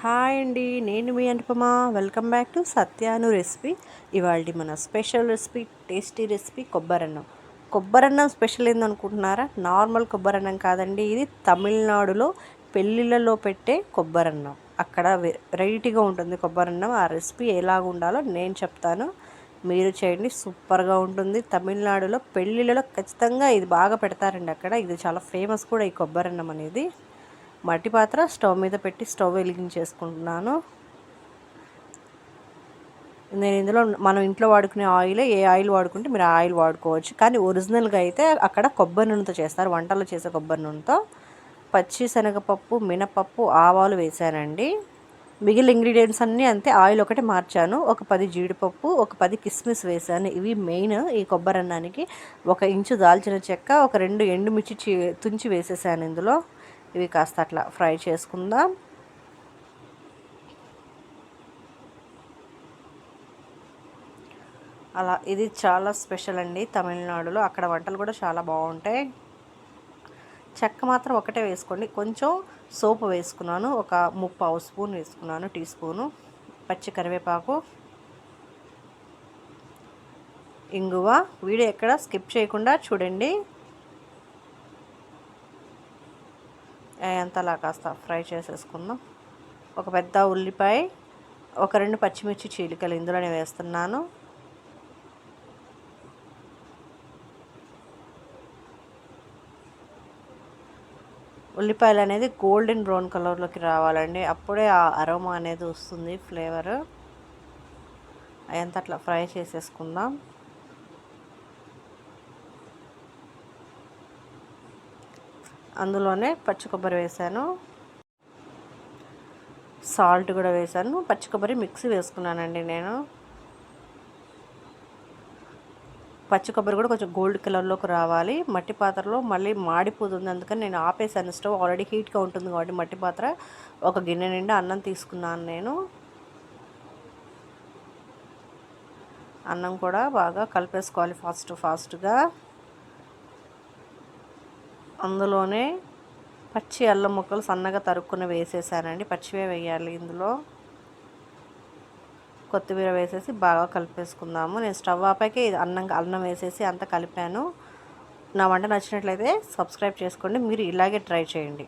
Hi అండి, నేను మీ అనుపమ. వెల్కమ్ బ్యాక్ టు సత్యాను రెసిపీ. ఇవాళ మన స్పెషల్ రెసిపీ, టేస్టీ రెసిపీ కొబ్బరన్నం. కొబ్బరన్నం స్పెషల్ ఏందనుకుంటున్నారా? నార్మల్ కొబ్బరన్నం కాదండి, ఇది తమిళనాడులో పెళ్ళిళ్ళలో పెట్టే కొబ్బరన్నం. అక్కడ వెరైటీగా ఉంటుంది కొబ్బరన్నం. ఆ రెసిపీ ఎలాగ ఉండాలో నేను చెప్తాను, మీరు చేయండి. సూపర్గా ఉంటుంది. తమిళనాడులో పెళ్ళిళ్ళలో ఖచ్చితంగా ఇది బాగా పెడతారండి. అక్కడ ఇది చాలా ఫేమస్ కూడా, ఈ కొబ్బరన్నం అనేది. మట్టి పాత్ర స్టవ్ మీద పెట్టి స్టవ్ వెలిగించేసుకుంటున్నాను. నేను ఇందులో మనం ఇంట్లో వాడుకునే ఆయిల్, ఏ ఆయిల్ వాడుకుంటే మీరు ఆ ఆయిల్ వాడుకోవచ్చు. కానీ ఒరిజినల్గా అయితే అక్కడ కొబ్బరి నూనెతో చేస్తారు, వంటలు చేసే కొబ్బరి నూనెతో. పచ్చి శనగపప్పు, మినపప్పు, ఆవాలు వేసానండి. మిగిలిన ఇంగ్రీడియంట్స్ అన్నీ అంతే, ఆయిల్ ఒకటే మార్చాను. ఒక 10 జీడిపప్పు, ఒక 10 కిస్మిస్ వేసాను. ఇవి మెయిన్ ఈ కొబ్బరి అన్నానికి. 1 ఇంచు దాల్చిన చెక్క, ఒక 2 ఎండుమిర్చి తుంచి వేసేసాను ఇందులో. ఇవి కాస్త అట్లా ఫ్రై చేసుకుందాం. అలా ఇది చాలా స్పెషల్ అండి తమిళనాడులో. అక్కడ వంటలు కూడా చాలా బాగుంటాయి. చెక్క మాత్రం ఒకటే వేసుకోండి. కొంచెం సోపు వేసుకున్నాను, ఒక 3/4 స్పూన్ వేసుకున్నాను, టీ స్పూను. పచ్చి కరివేపాకు, ఇంగువ. వీడియో ఎక్కడ స్కిప్ చేయకుండా చూడండి. అంతలా కాస్త ఫ్రై చేసేసుకుందాం. ఒక పెద్ద ఉల్లిపాయ, ఒక 2 పచ్చిమిర్చి చీలికలు ఇందులోనే వేస్తున్నాను. ఉల్లిపాయలు అనేది గోల్డెన్ బ్రౌన్ కలర్లోకి రావాలండి, అప్పుడే ఆ అరోమా అనేది వస్తుంది, ఫ్లేవర్. అదంతా అట్లా ఫ్రై చేసేసుకుందాం. అందులోనే పచ్చి కొబ్బరి వేసాను, సాల్ట్ కూడా వేసాను. పచ్చి కొబ్బరి మిక్సీ వేసుకున్నానండి నేను. పచ్చి కొబ్బరి కూడా కొంచెం గోల్డ్ కలర్లోకి రావాలి. మట్టి పాత్రలో మళ్ళీ మాడిపోతుంది, అందుకని నేను ఆపేసాను. స్టవ్ ఆల్రెడీ హీట్గా ఉంటుంది కాబట్టి మట్టి పాత్ర. ఒక గిన్నె నిండా అన్నం తీసుకున్నాను నేను. అన్నం కూడా బాగా కలిపేసుకోవాలి ఫాస్ట్గా. అందులోనే పచ్చి అల్లం ముక్కలు సన్నగా తరుక్కుని వేసేసానండి. పచ్చివే వేయాలి ఇందులో. కొత్తిమీర వేసేసి బాగా కలిపేసుకుందాము. నేను స్టవ్ ఆపాకే అన్నం వేసేసి అంతా కలిపాను. నా వంట నచ్చినట్లయితే సబ్స్క్రైబ్ చేసుకోండి, మీరు ఇలాగే ట్రై చేయండి.